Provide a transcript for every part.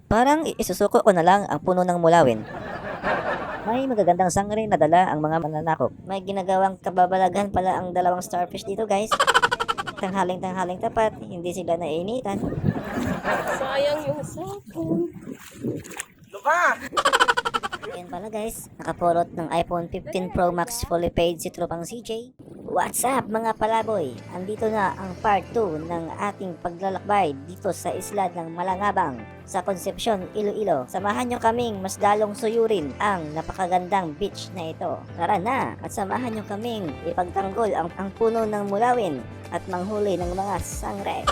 Parang isusuko ko na lang ang puno ng mulawin. May magagandang sangre na dala ang mga mananakop. May ginagawang kababalaghan pala ang dalawang starfish dito, guys. Tanghaling-tanghaling tapat, hindi sila naiinitan. Sayang yung cellphone. Yan pala guys, nakapulot ng iPhone 15 Pro Max fully paid si Tropang CJ. What's up mga palaboy? Andito na ang part 2 ng ating paglalakbay dito sa isla ng Malangabang sa Concepcion, Iloilo. Samahan nyo kaming mas lalong suyurin ang napakagandang beach na ito. Tara na at samahan nyo kaming ipagtanggol ang puno ng mulawin at manghuli ng mga sangre.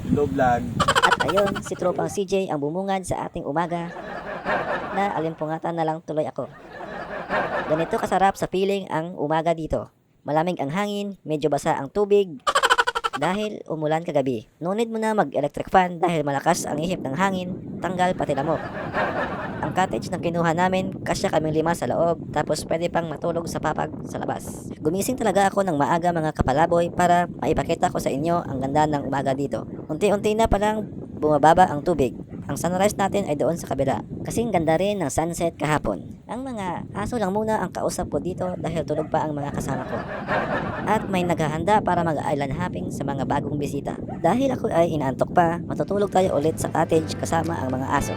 Hello vlog. At ayun, si Tropang CJ ang bumungad sa ating umaga na alimpungatan na lang tuloy ako. Ganito kasarap sa feeling ang umaga dito. Malamig ang hangin, medyo basa ang tubig dahil umulan kagabi. No need mo na mag-electric fan dahil malakas ang ihip ng hangin, tanggal pati lamok. Ang cottage na kinuha namin, kasya kaming 5 sa loob, tapos pwede pang matulog sa papag sa labas. Gumising talaga ako ng maaga mga kapalaboy para maipakita ko sa inyo ang ganda ng umaga dito. Unti-unti na palang bumababa ang tubig. Ang sunrise natin ay doon sa kabila. Kasing ganda rin ng sunset kahapon. Ang mga aso lang muna ang kausap ko dito dahil tulog pa ang mga kasama ko. At may naghahanda para mag-island hopping sa mga bagong bisita. Dahil ako ay inaantok pa, matutulog tayo ulit sa cottage kasama ang mga aso.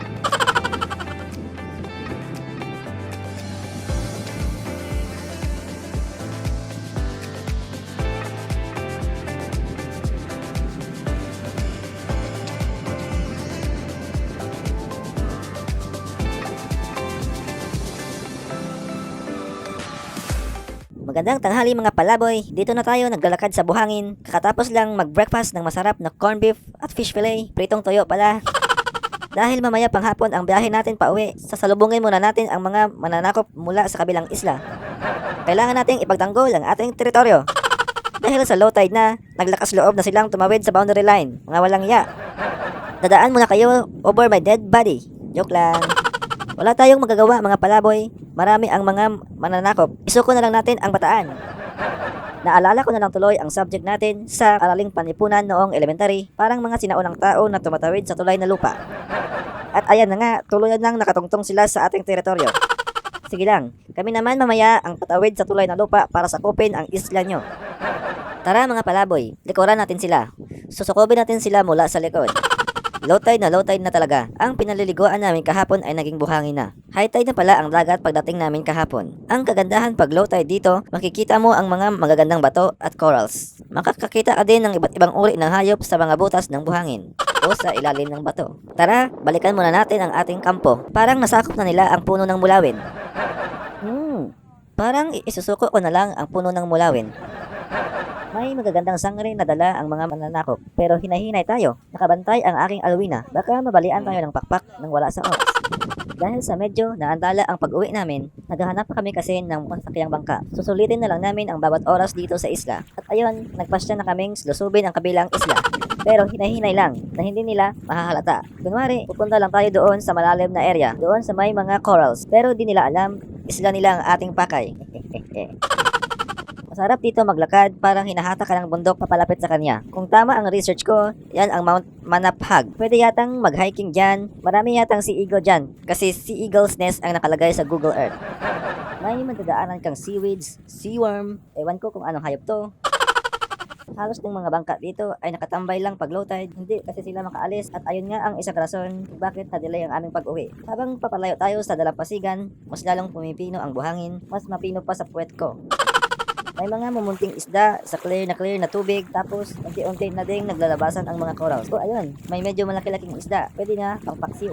Magandang tanghali mga palaboy, dito na tayo naglalakad sa buhangin. Kakatapos lang mag-breakfast ng masarap na corned beef at fish fillet, pritong toyo pala. Dahil mamaya panghapon ang biyahe natin pa uwi, sasalubungin muna natin ang mga mananakop mula sa kabilang isla. Kailangan nating ipagtanggol ang ating teritoryo. Dahil sa low tide na, naglakas loob na silang tumawid sa boundary line, mga walang iya. Dadaan muna kayo over my dead body. Joke lang. Wala tayong magagawa mga palaboy. Marami ang mga mananakop. Isuko na lang natin ang bataan. Naalala ko na lang tuloy ang subject natin sa araling panlipunan noong elementary. Parang mga sinaunang tao na tumatawid sa tulay na lupa. At ayan na nga, tuluyan lang nakatungtong sila sa ating teritoryo. Sige lang, kami naman mamaya ang patawid sa tulay na lupa para sakupin ang isla nyo. Tara mga palaboy, likuran natin sila. Susukubin natin sila mula sa likod. Low tide na talaga. Ang pinaliliguan namin kahapon ay naging buhangin na. High tide na pala ang dagat pagdating namin kahapon. Ang kagandahan pag low tide dito, makikita mo ang mga magagandang bato at corals. Makakakita ka din ng iba't ibang uri ng hayop sa mga butas ng buhangin o sa ilalim ng bato. Tara, balikan muna natin ang ating kampo. Parang nasakop na nila ang puno ng mulawin. Parang isusuko ko na lang ang puno ng mulawin. May magagandang sangre na dala ang mga mananakop, pero hinahinay tayo. Nakabantay ang aking alwina. Baka mabalian tayo ng pakpak nang wala sa oras. Dahil sa medyo naandala ang pag-uwi namin, naghahanap pa kami kasi ng masakyang bangka. Susulitin na lang namin ang bawat oras dito sa isla. At ayun, nagpasya na kaming lusubin ang kabilang isla. Pero hinahinay lang na hindi nila mahahalata. Kunwari, pupunta lang tayo doon sa malalim na area, doon sa may mga corals. Pero di nila alam, isla nila ang ating pakay. Masarap dito maglakad, parang hinahata ka ng bundok papalapit sa kanya. Kung tama ang research ko, yan ang Mount Manaphag. Pwede yatang mag-hiking dyan. Marami yatang sea eagle dyan. Kasi sea eagle's nest ang nakalagay sa Google Earth. May magdadaanan kang seaweeds, seaworm, ewan ko kung anong hayop to. Halos ng mga bangka dito ay nakatambay lang pag low tide. Hindi kasi sila makaalis at ayun nga ang isang rason bakit na-delay ang aming pag-uwi. Habang papalayo tayo sa dalampasigan, mas lalong pumipino ang buhangin, mas mapino pa sa puwet ko. May mga mumunting isda sa clear na tubig, tapos unti-unti na ding naglalabasan ang mga corals. O ayun, may medyo malaki-laking isda, pwede na pang paksiw.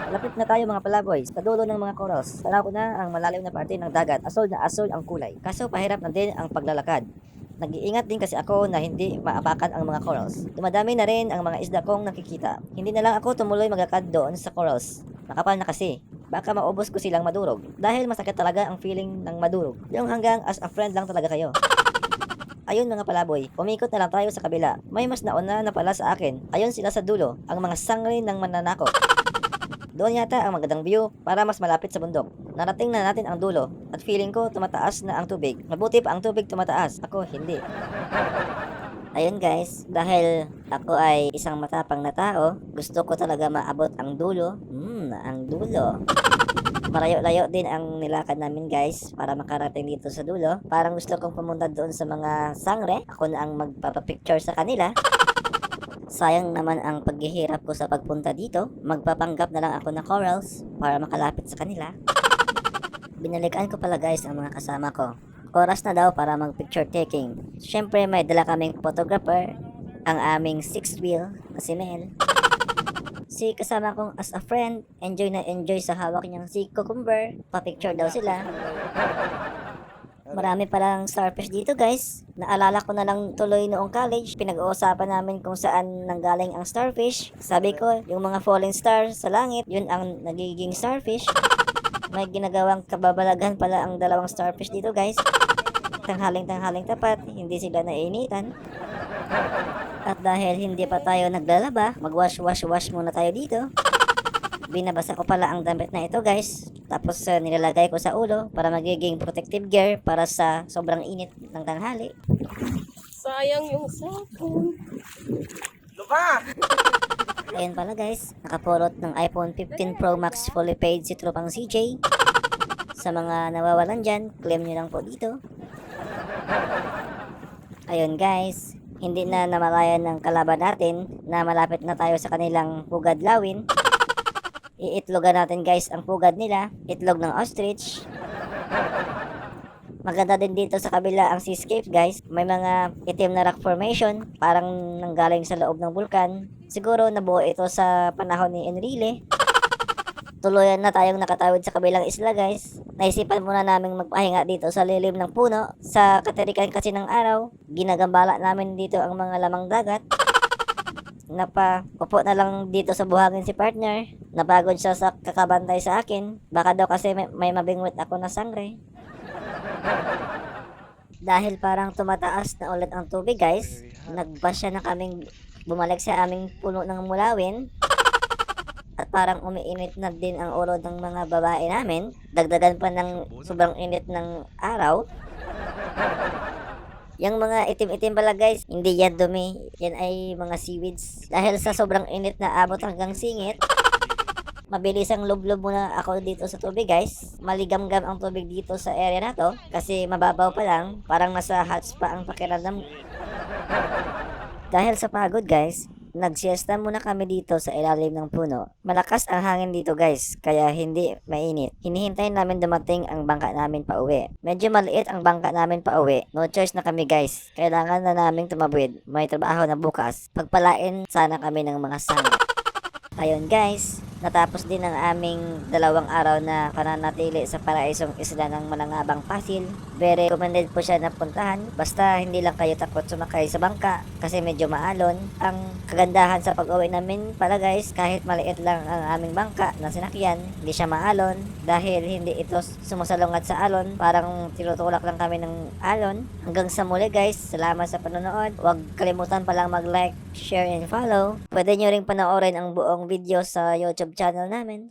Lapit na tayo mga palaboy, sa dulo ng mga corals. Tanaw ko na ang malalim na parte ng dagat, asol na asol ang kulay. Kaso pahirap na din ang paglalakad. Nag-iingat din kasi ako na hindi maapakan ang mga corals. Dumadami na rin ang mga isda kong nakikita. Hindi na lang ako tumuloy maglakad doon sa corals. Makapal na kasi. Baka maubos ko silang madurog. Dahil masakit talaga ang feeling ng madurog. Yung hanggang as a friend lang talaga kayo. Ayun mga palaboy, umikot na lang tayo sa kabila. May mas nauna na pala sa akin. Ayun sila sa dulo, ang mga sangre ng mananakop. Doon yata ang magandang view para mas malapit sa bundok. Narating na natin ang dulo at feeling ko tumataas na ang tubig. Mabuti pa ang tubig tumataas. Ako hindi. Ayun guys, dahil ako ay isang matapang na tao, gusto ko talaga maabot ang dulo. Ang dulo. Malayo-layo din ang nilakad namin guys para makarating dito sa dulo. Parang gusto kong pumunta doon sa mga sangre. Ako na ang magpapapicture sa kanila. Sayang naman ang paghihirap ko sa pagpunta dito. Magpapanggap na lang ako na corals para makalapit sa kanila. Binalikan ko pala guys ang mga kasama ko. Oras na daw para mag-picture taking. Siyempre may dala kaming photographer, ang aming sixth wheel na si Mel. Si kasama kong as a friend, enjoy na enjoy sa hawak niyang si Cucumber. Pa-picture daw sila. Marami palang starfish dito guys. Naalala ko na lang tuloy noong college, pinag-uusapan namin kung saan nanggaling ang starfish. Sabi ko, yung mga falling stars sa langit, yun ang nagiging starfish. May ginagawang kababalaghan pala ang dalawang starfish dito guys. Tanghaling tapat, hindi sila nainitan. At dahil hindi pa tayo naglalaba, mag-wash muna tayo dito. Binabasa ko pala ang damit na ito guys. Tapos nilalagay ko sa ulo para magiging protective gear para sa sobrang init ng tanghali. Sayang yung cellphone. Ayun pala guys, nakapulot ng iPhone 15 Pro Max fully paid si Tropang CJ. Sa mga nawawalan dyan, claim nyo lang po dito. Ayun guys, hindi na namalayan ng kalaban natin na malapit na tayo sa kanilang pugad lawin. Iitlogan natin guys ang pugad nila, itlog ng ostrich. Maganda din dito sa kabila ang seascape guys. May mga itim na rock formation, parang nanggaling sa loob ng bulkan. Siguro nabuo ito sa panahon ni Enrile. Tuluyan na tayong nakatawid sa kabilang isla guys. Naisipan muna naming magpahinga dito sa lilim ng puno. Sa katirikan kasi ng araw, ginagambala namin dito ang mga lamang dagat. Upo na lang dito sa buhangin si partner. Napagod siya sa kakabantay sa akin. Baka daw kasi may mabingwit ako na sangre. Dahil parang tumataas na ulit ang tubig guys, nagbasya na kaming bumalik sa aming puno ng mulawin. At parang umiinit na din ang ulo ng mga babae namin. Dagdagan pa ng sobrang init ng araw. Yung mga itim-itim pala guys, hindi yan dumi. Yan ay mga seaweeds. Dahil sa sobrang init na abot hanggang singit, mabilis ang lublob muna ako dito sa tubig guys. Maligam-gam ang tubig dito sa area na to. Kasi mababaw pa lang, parang nasa hot spa ang pakiramdam. Dahil sa pagod guys, nagsiesta muna kami dito sa ilalim ng puno. Malakas ang hangin dito guys, kaya hindi mainit. Hinihintay namin dumating ang bangka namin pa uwi. Medyo maliit ang bangka namin pa uwi. No choice na kami guys. Kailangan na namin tumawid. May trabaho na bukas. Pagpalain sana kami ng mga sangre. Ayun guys, natapos din ang aming 2 araw na pananatili sa paraisong isla ng Manangabang Pasil. Very recommended po siya na puntahan. Basta hindi lang kayo takot sumakay sa bangka kasi medyo maalon. Ang kagandahan sa pag-uwi namin pala guys, kahit maliit lang ang aming bangka na sinakyan, hindi siya maalon dahil hindi ito sumusalungat sa alon. Parang tinutulak lang kami ng alon. Hanggang sa muli guys, salamat sa panonood. Huwag kalimutan palang mag-like, share, and follow. Pwede nyo ring panoorin ang buong video sa YouTube channel namin.